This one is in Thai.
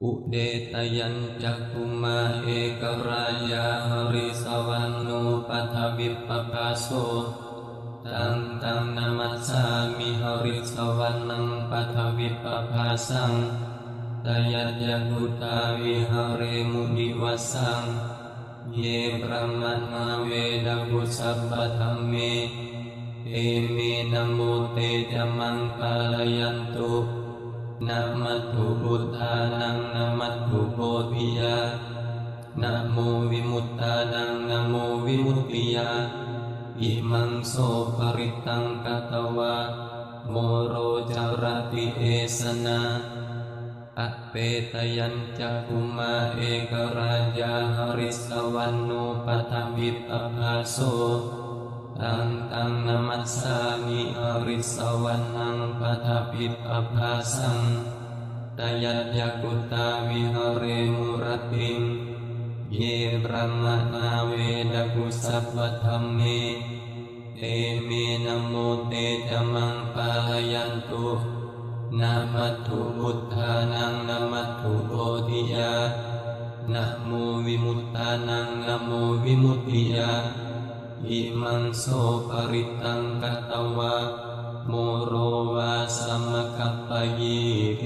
อุเดตยัญจักขุมาเอกรายาหริสวรรณูปัทวิปปาโสตังนามัสสามิหริสวรรณังปัทวิปปภาสังตยัญญกุตาวิหเรมุนิวัสสังเยปรมัตนาเวดกุสัพพธัมเมเอเมนะโมเตจะมังกาลยันตุนะมัตถุพุทธานังนะมัตถุโพธิยานะโมวิมุตตานังนะโมวิมุตติยาอิมังโสปริตังกตวะโมโรจารติเอสนาอเปตยัญจักขุมาเอกราชาหริสวรรณูปัทวิปปภาโสตังนามัสสามิหริสวรรณังปัทวิปปภาสังตยัญญกุตาวิหเรมุรติงเยปรมัตนาเวดกุสัพพธัมเมเอเมนะโมเตจะมังปาลยันตุนะมัตถุพุทธานังนะมัตถุโพธิยานะโมวิมุตตานังนะโมวิมุตติยาอิมังโสปริตังกตวะโมโรวาสัมมคัปปะยีเท